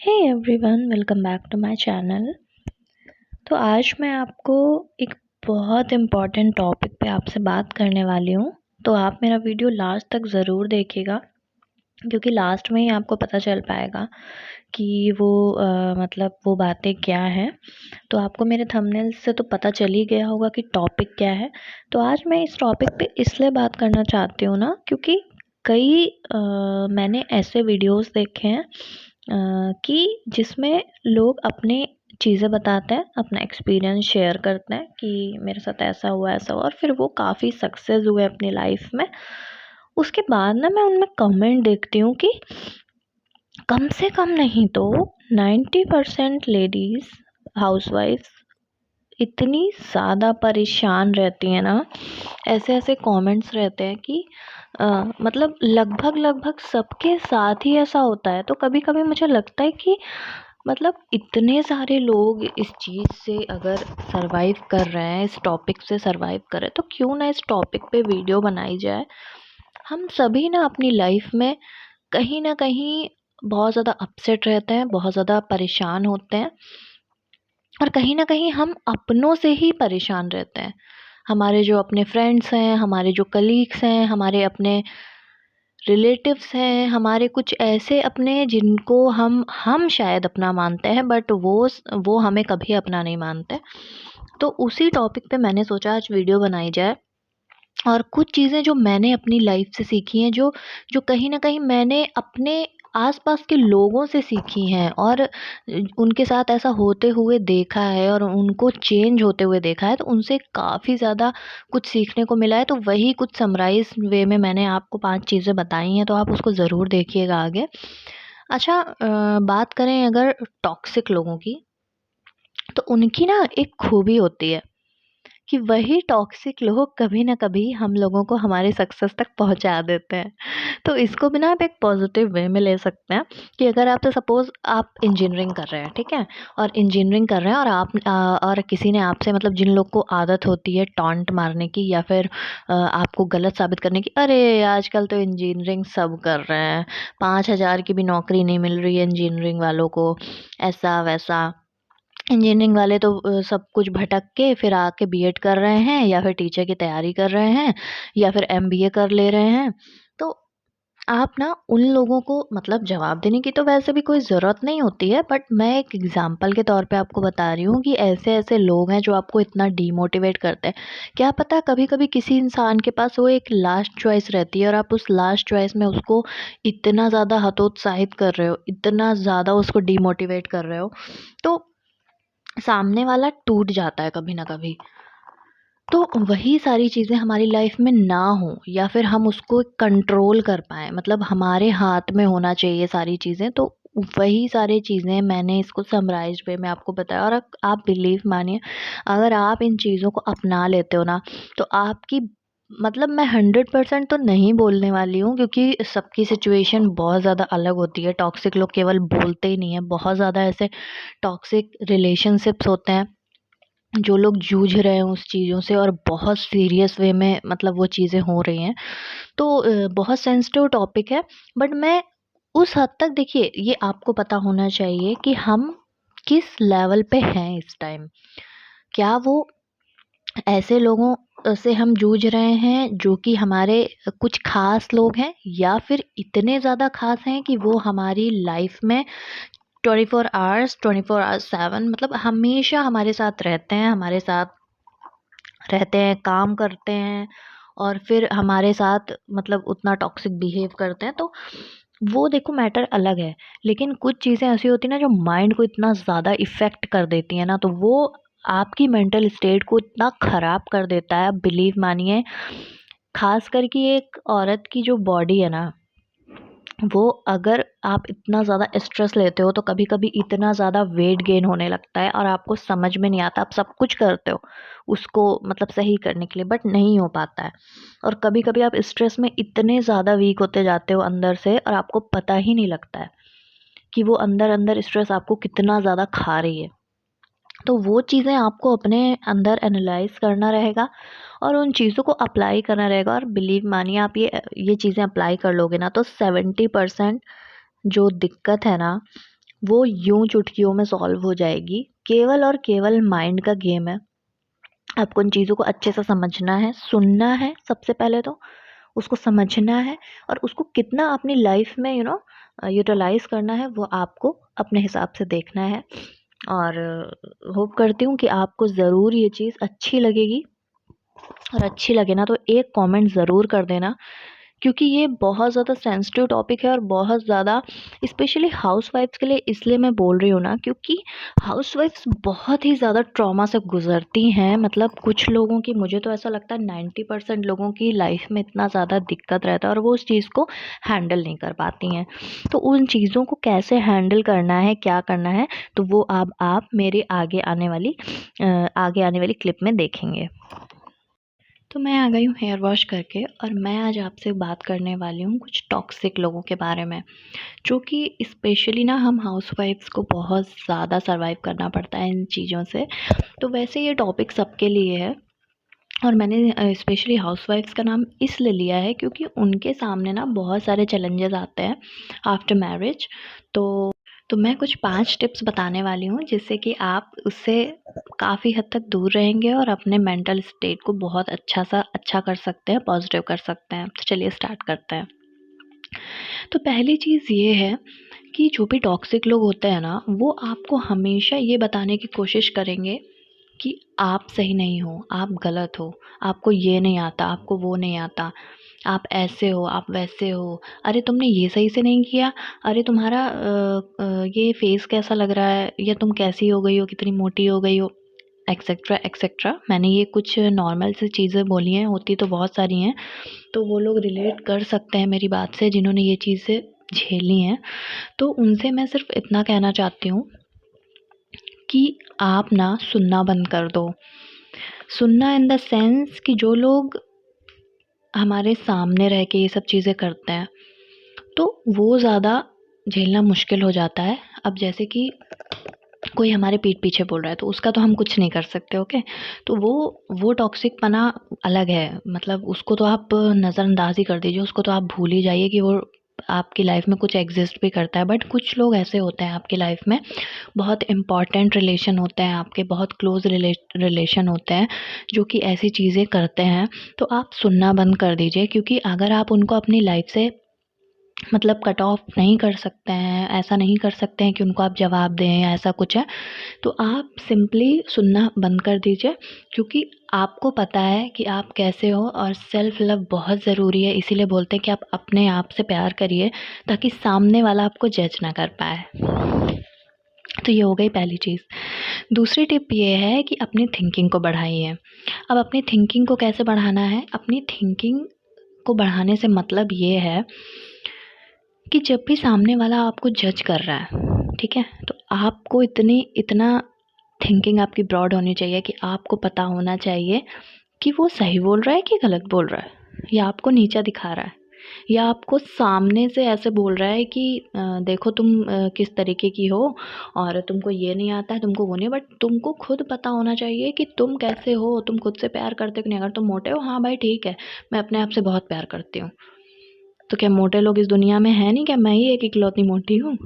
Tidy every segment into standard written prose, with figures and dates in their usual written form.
Hey everyone, welcome back to my channel. तो आज मैं आपको एक बहुत इम्पॉर्टेंट टॉपिक पे आपसे बात करने वाली हूँ। तो आप मेरा वीडियो लास्ट तक ज़रूर देखिएगा, क्योंकि लास्ट में ही आपको पता चल पाएगा कि वो मतलब वो बातें क्या हैं। तो आपको मेरे थंबनेल से तो पता चल ही गया होगा कि टॉपिक क्या है। तो आज मैं इस टॉपिक पे इसलिए बात करना चाहती हूँ ना, क्योंकि कई मैंने ऐसे वीडियोस देखे हैं कि जिसमें लोग अपनी चीज़ें बताते हैं, अपना एक्सपीरियंस शेयर करते हैं कि मेरे साथ ऐसा हुआ, और फिर वो काफ़ी सक्सेस हुए अपनी लाइफ में। उसके बाद ना मैं उनमें कमेंट देखती हूँ कि कम से कम नहीं तो 90% लेडीज़ हाउसवाइफ्स इतनी ज़्यादा परेशान रहती हैं ना। ऐसे ऐसे कमेंट्स रहते हैं कि मतलब लगभग सबके साथ ही ऐसा होता है। तो कभी कभी मुझे लगता है कि मतलब इतने सारे लोग इस चीज़ से अगर सरवाइव कर रहे हैं, इस टॉपिक से सरवाइव कर रहे हैं, तो क्यों ना इस टॉपिक पे वीडियो बनाई जाए। हम सभी ना अपनी लाइफ में कहीं ना कहीं बहुत ज़्यादा अपसेट रहते हैं, बहुत ज़्यादा परेशान होते हैं, और कहीं न कहीं हम अपनों से ही परेशान रहते हैं। हमारे जो अपने फ्रेंड्स हैं, हमारे जो कलीग्स हैं, हमारे अपने रिलेटिव्स हैं, हमारे कुछ ऐसे अपने जिनको हम शायद अपना मानते हैं, बट वो हमें कभी अपना नहीं मानते। तो उसी टॉपिक पे मैंने सोचा आज वीडियो बनाई जाए, और कुछ चीज़ें जो मैंने अपनी लाइफ से सीखी हैं, जो जो कहीं न कहीं मैंने अपने आस-पास के लोगों से सीखी हैं, और उनके साथ ऐसा होते हुए देखा है और उनको चेंज होते हुए देखा है, तो उनसे काफ़ी ज़्यादा कुछ सीखने को मिला है। तो वही कुछ समराइज़ वे में मैंने आपको 5 चीज़ें बताई हैं, तो आप उसको ज़रूर देखिएगा आगे। अच्छा, बात करें अगर टॉक्सिक लोगों की, तो उनकी ना एक खूबी होती है कि वही टॉक्सिक लोग कभी ना कभी हम लोगों को हमारे सक्सेस तक पहुंचा देते हैं। तो इसको भी ना आप एक पॉजिटिव वे में ले सकते हैं कि अगर आप, तो सपोज़ आप इंजीनियरिंग कर रहे हैं, ठीक है? और इंजीनियरिंग कर रहे हैं, और और किसी ने आपसे, मतलब जिन लोग को आदत होती है टॉन्ट मारने की, या फिर आपको गलत साबित करने की, अरे आजकल तो इंजीनियरिंग सब कर रहे हैं, 5,000 की भी नौकरी नहीं मिल रही है इंजीनियरिंग वालों को, ऐसा वैसा। इंजीनियरिंग वाले तो सब कुछ भटक के फिर आके बीएड कर रहे हैं, या फिर टीचर की तैयारी कर रहे हैं, या फिर एमबीए कर ले रहे हैं। तो आप ना उन लोगों को मतलब जवाब देने की तो वैसे भी कोई ज़रूरत नहीं होती है, बट मैं एक एग्जांपल के तौर पे आपको बता रही हूँ कि ऐसे-ऐसे लोग हैं जो आपको इतना डीमोटिवेट करते हैं। क्या पता कभी-कभी किसी इंसान के पास वो एक लास्ट चॉइस रहती है, और आप उस लास्ट चॉइस में उसको इतना ज़्यादा हतोत्साहित कर रहे हो, इतना ज़्यादा उसको डीमोटिवेट कर रहे हो, तो सामने वाला टूट जाता है कभी ना कभी। तो वही सारी चीज़ें हमारी लाइफ में ना हो, या फिर हम उसको कंट्रोल कर पाएँ, मतलब हमारे हाथ में होना चाहिए सारी चीज़ें। तो वही सारी चीज़ें मैंने इसको समराइज़्ड वे में आपको बताया, और आप बिलीव मानिए, अगर आप इन चीज़ों को अपना लेते हो ना, तो आपकी, मतलब मैं 100% तो नहीं बोलने वाली हूँ, क्योंकि सबकी सिचुएशन बहुत ज़्यादा अलग होती है। टॉक्सिक लोग केवल बोलते ही नहीं हैं, बहुत ज़्यादा ऐसे टॉक्सिक रिलेशनशिप्स होते हैं, जो लोग जूझ रहे हैं उस चीज़ों से, और बहुत सीरियस वे में मतलब वो चीज़ें हो रही हैं। तो बहुत सेंसिटिव टॉपिक है, बट मैं उस हद तक, देखिए ये आपको पता होना चाहिए कि हम किस लेवल पे हैं इस टाइम। क्या वो ऐसे लोगों से हम जूझ रहे हैं जो कि हमारे कुछ ख़ास लोग हैं, या फिर इतने ज़्यादा ख़ास हैं कि वो हमारी लाइफ में 24 आवर्स 7, मतलब हमेशा हमारे साथ रहते हैं, हमारे साथ रहते हैं, काम करते हैं, और फिर हमारे साथ मतलब उतना टॉक्सिक बिहेव करते हैं। तो वो देखो मैटर अलग है, लेकिन कुछ चीज़ें ऐसी होती हैं ना जो माइंड को इतना ज़्यादा इफ़ेक्ट कर देती हैं ना, तो वो आपकी मेंटल स्टेट को इतना ख़राब कर देता है, आप बिलीव मानिए। ख़ास करके एक औरत की जो बॉडी है ना, वो अगर आप इतना ज़्यादा स्ट्रेस लेते हो, तो कभी-कभी इतना ज़्यादा वेट गेन होने लगता है, और आपको समझ में नहीं आता, आप सब कुछ करते हो उसको मतलब सही करने के लिए, बट नहीं हो पाता है। और कभी-कभी आप स्ट्रेस में इतने ज़्यादा वीक होते जाते हो अंदर से, और आपको पता ही नहीं लगता है कि वो अंदर-अंदर स्ट्रेस आपको कितना ज़्यादा खा रही है। तो वो चीज़ें आपको अपने अंदर एनालाइज़ करना रहेगा, और उन चीज़ों को अप्लाई करना रहेगा, और बिलीव मानिए, आप ये चीज़ें अप्लाई कर लोगे ना, तो 70% जो दिक्कत है ना, वो यूं चुटकियों में सॉल्व हो जाएगी। केवल और केवल माइंड का गेम है। आपको उन चीज़ों को अच्छे से समझना है, सुनना है सबसे पहले तो, उसको समझना है और उसको कितना अपनी लाइफ में यूटिलाइज़ करना है वो आपको अपने हिसाब से देखना है। और होप करती हूँ कि आपको ज़रूर ये चीज़ अच्छी लगेगी, और अच्छी लगे ना तो एक कमेंट ज़रूर कर देना, क्योंकि ये बहुत ज़्यादा सेंसिटिव टॉपिक है और बहुत ज़्यादा स्पेशली हाउसवाइफ्स के लिए इसलिए मैं बोल रही हूँ ना, क्योंकि हाउसवाइफ्स बहुत ही ज़्यादा ट्रॉमा से गुजरती हैं। मतलब कुछ लोगों की, मुझे तो ऐसा लगता है 90% लोगों की लाइफ में इतना ज़्यादा दिक्कत रहता है और वो उस चीज़ को हैंडल नहीं कर पाती हैं। तो उन चीज़ों को कैसे हैंडल करना है, क्या करना है, तो वो अब आप मेरे आगे आने वाली क्लिप में देखेंगे। तो मैं आ गई हूँ हेयर वॉश करके, और मैं आज आपसे बात करने वाली हूँ कुछ टॉक्सिक लोगों के बारे में, जो कि स्पेशली ना हम हाउसवाइफ्स को बहुत ज़्यादा सर्वाइव करना पड़ता है इन चीज़ों से। तो वैसे ये टॉपिक सबके लिए है, और मैंने स्पेशली हाउसवाइफ्स का नाम इसलिए लिया है क्योंकि उनके सामने ना बहुत सारे चैलेंजेस आते हैं आफ्टर मैरिज। तो मैं कुछ 5 टिप्स बताने वाली हूँ जिससे कि आप उससे काफ़ी हद तक दूर रहेंगे और अपने मेंटल स्टेट को बहुत अच्छा कर सकते हैं, पॉजिटिव कर सकते हैं। तो चलिए स्टार्ट करते हैं। तो पहली चीज़ ये है कि जो भी टॉक्सिक लोग होते हैं ना, वो आपको हमेशा ये बताने की कोशिश करेंगे कि आप सही नहीं हो, आप गलत हो, आपको ये नहीं आता, आपको वो नहीं आता, आप ऐसे हो, आप वैसे हो, अरे तुमने ये सही से नहीं किया, अरे तुम्हारा ये फेस कैसा लग रहा है, या तुम कैसी हो गई हो, कितनी मोटी हो गई हो, एक्सेट्रा एक्सेट्रा। मैंने ये कुछ नॉर्मल सी चीज़ें बोली हैं, होती तो बहुत सारी हैं। तो वो लोग रिलेट कर सकते हैं मेरी बात से जिन्होंने ये चीज़ें झेली हैं। तो उनसे मैं सिर्फ इतना कहना चाहती हूँ कि आप ना सुनना बंद कर दो। सुनना इन द सेंस कि जो लोग हमारे सामने रह के ये सब चीज़ें करते हैं, तो वो ज़्यादा झेलना मुश्किल हो जाता है। अब जैसे कि कोई हमारे पीठ पीछे बोल रहा है तो उसका तो हम कुछ नहीं कर सकते, ओके। तो वो टॉक्सिक पना अलग है, मतलब उसको तो आप नज़रअंदाज ही कर दीजिए, उसको तो आप भूल ही जाइए कि वो आपकी लाइफ में कुछ एग्जिस्ट भी करता है। बट कुछ लोग ऐसे होते हैं आपकी लाइफ में, बहुत इम्पॉर्टेंट रिलेशन होते हैं आपके, बहुत क्लोज रिलेशन होते हैं जो कि ऐसी चीज़ें करते हैं। तो आप सुनना बंद कर दीजिए, क्योंकि अगर आप उनको अपनी लाइफ से मतलब कट ऑफ नहीं कर सकते हैं, ऐसा नहीं कर सकते हैं कि उनको आप जवाब दें या ऐसा कुछ है, तो आप सिंपली सुनना बंद कर दीजिए। क्योंकि आपको पता है कि आप कैसे हो, और सेल्फ लव बहुत ज़रूरी है। इसीलिए बोलते हैं कि आप अपने आप से प्यार करिए ताकि सामने वाला आपको जज ना कर पाए। तो ये हो गई पहली चीज़। दूसरी टिप ये है कि अपनी थिंकिंग को बढ़ाइए। अब अपनी थिंकिंग को कैसे बढ़ाना है? अपनी थिंकिंग को बढ़ाने से मतलब ये है कि जब भी सामने वाला आपको जज कर रहा है, ठीक है? तो आपको इतना थिंकिंग आपकी ब्रॉड होनी चाहिए कि आपको पता होना चाहिए कि वो सही बोल रहा है कि गलत बोल रहा है, या आपको नीचा दिखा रहा है, या आपको सामने से ऐसे बोल रहा है कि देखो तुम किस तरीके की हो और तुमको ये नहीं आता है, तुमको वो नहीं। बट तुमको खुद पता होना चाहिए कि तुम कैसे हो, तुम खुद से प्यार करते हो कि नहीं। अगर तुम मोटे हो, हाँ भाई ठीक है, मैं अपने आप से बहुत प्यार करती हूँ। तो क्या मोटे लोग इस दुनिया में हैं नहीं? क्या मैं ही एक इकलौती मोटी हूँ?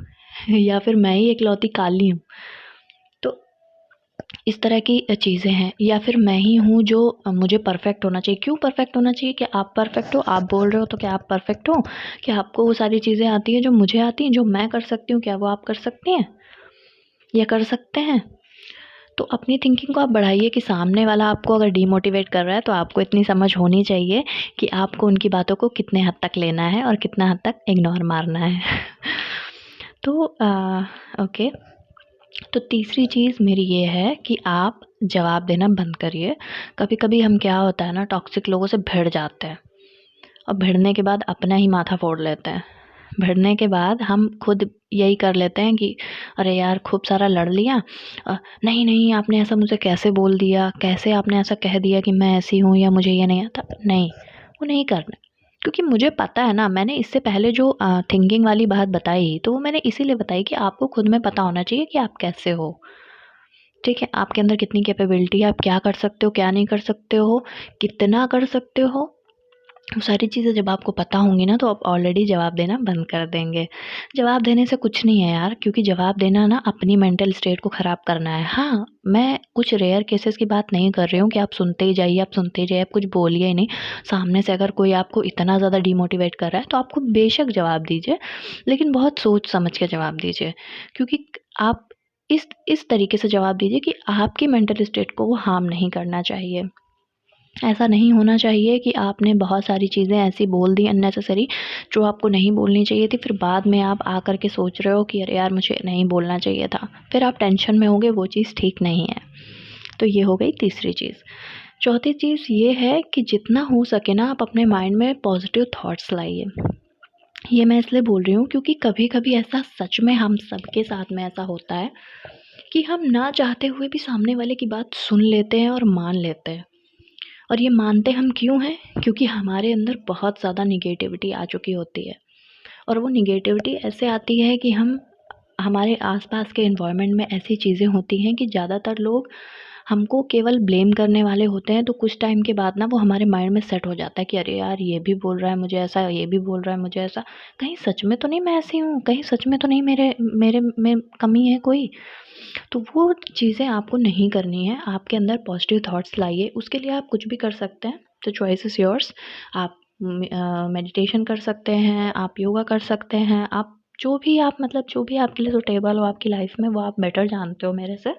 या फिर मैं ही इकलौती काली हूँ? तो इस तरह की चीज़ें हैं। या फिर मैं ही हूँ जो मुझे परफेक्ट होना चाहिए। क्यों परफेक्ट होना चाहिए? क्या आप परफेक्ट हो? आप बोल रहे हो तो क्या आप परफेक्ट हो? क्या आपको वो सारी चीज़ें आती हैं जो मुझे आती हैं, जो मैं कर सकती हूँ, क्या वो आप कर सकती हैं या कर सकते हैं? तो अपनी थिंकिंग को आप बढ़ाइए कि सामने वाला आपको अगर डीमोटिवेट कर रहा है तो आपको इतनी समझ होनी चाहिए कि आपको उनकी बातों को कितने हद तक लेना है और कितना हद तक इग्नोर मारना है। तो ओके। तो तीसरी चीज़ मेरी ये है कि आप जवाब देना बंद करिए। कभी-कभी हम, क्या होता है ना, टॉक्सिक लोगों से भिड़ जाते हैं, और भिड़ने के बाद अपना ही माथा फोड़ लेते हैं। भिड़ने के बाद हम खुद यही कर लेते हैं कि अरे यार खूब सारा लड़ लिया, नहीं नहीं आपने ऐसा मुझे कैसे बोल दिया, कैसे आपने ऐसा कह दिया कि मैं ऐसी हूँ या मुझे ये नहीं आता। नहीं, वो नहीं करना। क्योंकि मुझे पता है ना, मैंने इससे पहले जो थिंकिंग वाली बात बताई तो वो मैंने इसीलिए बताई कि आपको खुद में पता होना चाहिए कि आप कैसे हो, ठीक है? आपके अंदर कितनी कैपेबिलिटी है, आप क्या कर सकते हो, क्या नहीं कर सकते हो, कितना कर सकते हो, वो सारी चीज़ें जब आपको पता होंगी ना, तो आप ऑलरेडी जवाब देना बंद कर देंगे। जवाब देने से कुछ नहीं है यार, क्योंकि जवाब देना ना अपनी मेंटल स्टेट को ख़राब करना है। हाँ, मैं कुछ रेयर केसेस की बात नहीं कर रही हूँ कि आप सुनते ही जाइए, आप सुनते ही जाइए, आप कुछ बोलिए ही नहीं। सामने से अगर कोई आपको इतना ज़्यादा डिमोटिवेट कर रहा है, तो आपको बेशक जवाब दीजिए, लेकिन बहुत सोच समझ के जवाब दीजिए। क्योंकि आप इस तरीके से जवाब दीजिए कि आपकी मेंटल स्टेट को वो हार्म नहीं करना चाहिए। ऐसा नहीं होना चाहिए कि आपने बहुत सारी चीज़ें ऐसी बोल दी अननेसेसरी, जो आपको नहीं बोलनी चाहिए थी, फिर बाद में आप आकर के सोच रहे हो कि अरे यार मुझे नहीं बोलना चाहिए था। फिर आप टेंशन में होंगे, वो चीज़ ठीक नहीं है। तो ये हो गई तीसरी चीज़। चौथी चीज़ ये है कि जितना हो सके ना, आप अपने माइंड में पॉजिटिव थॉट्स लाइए। ये मैं इसलिए बोल रही हूँ क्योंकि कभी-कभी ऐसा सच में हम सबके साथ में ऐसा होता है कि हम ना चाहते हुए भी सामने वाले की बात सुन लेते हैं और मान लेते हैं। और ये मानते हम क्यों हैं? क्योंकि हमारे अंदर बहुत ज़्यादा नेगेटिविटी आ चुकी होती है, और वो नेगेटिविटी ऐसे आती है कि हमारे आसपास के एनवायरनमेंट में ऐसी चीज़ें होती हैं कि ज़्यादातर लोग हमको केवल ब्लेम करने वाले होते हैं। तो कुछ टाइम के बाद ना वो हमारे माइंड में सेट हो जाता है कि अरे यार, ये भी बोल रहा है मुझे ऐसा, ये भी बोल रहा है मुझे ऐसा, कहीं सच में तो नहीं मैं ऐसी हूँ, कहीं सच में तो नहीं मेरे मेरे में कमी है कोई। तो वो चीज़ें आपको नहीं करनी है। आपके अंदर पॉजिटिव थॉट्स लाइए, उसके लिए आप कुछ भी कर सकते हैं। तो चॉइस इज़ योर्स। आप मेडिटेशन कर सकते हैं, आप योगा कर सकते हैं, आप जो भी आप मतलब जो भी आपके लिए सूटेबल हो आपकी लाइफ में, वो आप बेटर जानते हो मेरे से।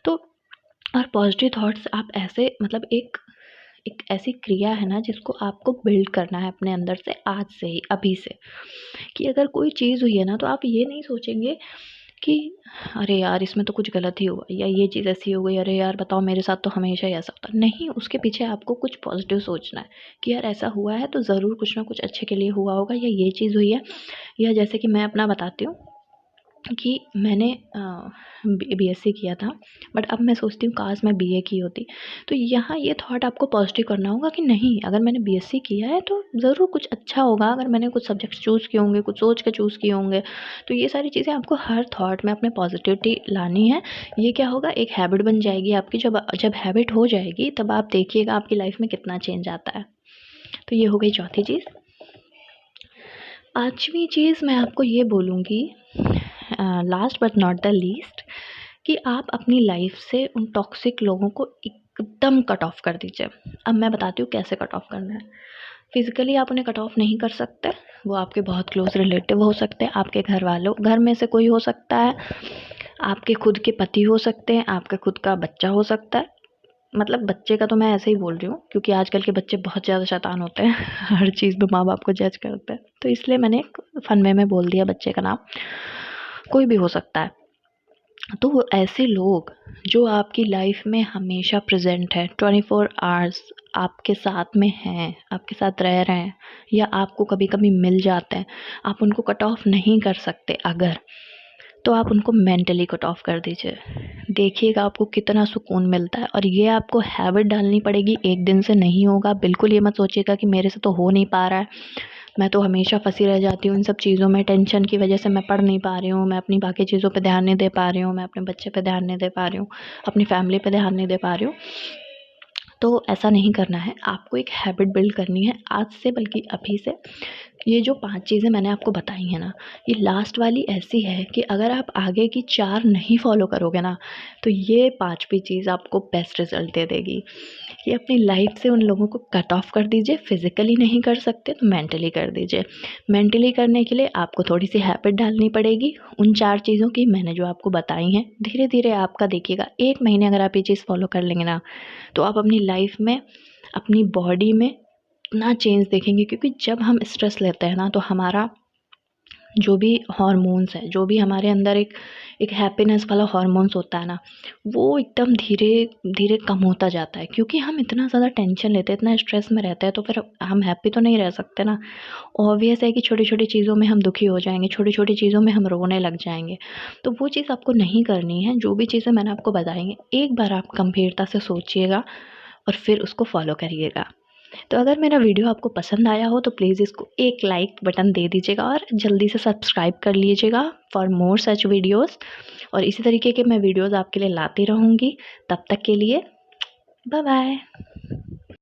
तो और पॉजिटिव थॉट्स आप ऐसे मतलब एक एक ऐसी क्रिया है ना, जिसको आपको बिल्ड करना है अपने अंदर से आज से ही, अभी से। कि अगर कोई चीज़ हुई है ना, तो आप ये नहीं सोचेंगे कि अरे यार, इसमें तो कुछ गलत ही हुआ, या ये चीज़ ऐसी हो गई, अरे यार बताओ मेरे साथ तो हमेशा ही ऐसा होता है। नहीं, उसके पीछे आपको कुछ पॉजिटिव सोचना है कि यार ऐसा हुआ है तो ज़रूर कुछ ना कुछ अच्छे के लिए हुआ होगा, या ये चीज़ हुई है। या जैसे कि मैं अपना बताती हूँ कि मैंने बीएससी किया था, बट अब मैं सोचती हूँ काश मैं बीए की होती। तो यहाँ ये थॉट आपको पॉजिटिव करना होगा कि नहीं, अगर मैंने बीएससी किया है तो ज़रूर कुछ अच्छा होगा, अगर मैंने कुछ सब्जेक्ट्स चूज़ किए होंगे, कुछ सोच के चूज़ किए होंगे। तो ये सारी चीज़ें आपको हर थॉट में अपने पॉजिटिविटी लानी है। ये क्या होगा, एक हैबिट बन जाएगी आपकी। जब जब हैबिट हो जाएगी, तब आप देखिएगा आपकी लाइफ में कितना चेंज आता है। तो ये हो गई चौथी चीज़। पाँचवीं चीज़ मैं आपको ये बोलूँगी, last but not the least, कि आप अपनी लाइफ से उन टॉक्सिक लोगों को एकदम कट ऑफ कर दीजिए। अब मैं बताती हूँ कैसे कट ऑफ करना है। फिज़िकली आप उन्हें कट ऑफ नहीं कर सकते, वो आपके बहुत क्लोज़ रिलेटिव हो सकते हैं, आपके घर वालों घर में से कोई हो सकता है, आपके खुद के पति हो सकते हैं, आपका खुद का बच्चा हो सकता है। मतलब बच्चे का तो मैं ऐसे ही बोल रही हूँ क्योंकि आजकल के बच्चे बहुत ज़्यादा शैतान होते हैं हर चीज़ में माँ-बाप को जज करते हैं। तो इसलिए मैंने एक फन वे में बोल दिया बच्चे का नाम। कोई भी हो सकता है। तो वो ऐसे लोग जो आपकी लाइफ में हमेशा प्रेजेंट है, 24 आवर्स आपके साथ में हैं, आपके साथ रह रहे हैं, या आपको कभी कभी मिल जाते हैं, आप उनको कट ऑफ नहीं कर सकते अगर, तो आप उनको मेंटली कट ऑफ कर दीजिए। देखिएगा आपको कितना सुकून मिलता है। और ये आपको हैबिट डालनी पड़ेगी, एक दिन से नहीं होगा। बिल्कुल ये मत सोचिएगा कि मेरे से तो हो नहीं पा रहा है, मैं तो हमेशा फंसी रह जाती हूँ इन सब चीज़ों में, टेंशन की वजह से मैं पढ़ नहीं पा रही हूँ, मैं अपनी बाकी चीज़ों पे ध्यान नहीं दे पा रही हूँ, मैं अपने बच्चे पे ध्यान नहीं दे पा रही हूँ, अपनी फैमिली पे ध्यान नहीं दे पा रही हूँ। तो ऐसा नहीं करना है, आपको एक हैबिट बिल्ड करनी है आज से, बल्कि अभी से। ये जो 5 चीज़ें मैंने आपको बताई हैं ना, ये लास्ट वाली ऐसी है कि अगर आप आगे की 4 नहीं फ़ॉलो करोगे ना, तो ये 5वीं चीज़ आपको बेस्ट रिज़ल्ट दे देगी। कि अपनी लाइफ से उन लोगों को कट ऑफ कर दीजिए। फिज़िकली नहीं कर सकते तो मेंटली कर दीजिए। मेंटली करने के लिए आपको थोड़ी-सी हैबिट डालनी पड़ेगी उन 4 चीज़ों की मैंने जो आपको बताई हैं। धीरे-धीरे आपका देखिएगा 1 महीने अगर आप ये चीज़ फ़ॉलो कर लेंगे ना, तो आप अपनी लाइफ में, अपनी बॉडी में इतना चेंज देखेंगे। क्योंकि जब हम स्ट्रेस लेते हैं ना, तो हमारा जो भी हॉर्मोन्स है, जो भी हमारे अंदर एक एक हैप्पीनेस वाला हॉर्मोन्स होता है ना, वो एकदम धीरे धीरे कम होता जाता है। क्योंकि हम इतना ज़्यादा टेंशन लेते हैं, इतना स्ट्रेस में रहते हैं, तो फिर हम हैप्पी तो नहीं रह सकते ना। ऑब्वियस है कि छोटी-छोटी चीज़ों में हम दुखी हो जाएँगे, छोटी-छोटी चीज़ों में हम रोने लग जाएँगे। तो वो चीज़ आपको नहीं करनी है। जो भी चीज़ें मैंने आपको बताई हैं, एक बार आप गंभीरता से सोचिएगा और फिर उसको फ़ॉलो करिएगा। तो अगर मेरा वीडियो आपको पसंद आया हो, तो प्लीज़ इसको एक लाइक बटन दे दीजिएगा और जल्दी से सब्सक्राइब कर लीजिएगा फॉर मोर सच वीडियोज़। और इसी तरीके के मैं वीडियोज़ आपके लिए लाती रहूँगी। तब तक के लिए बाय बाय।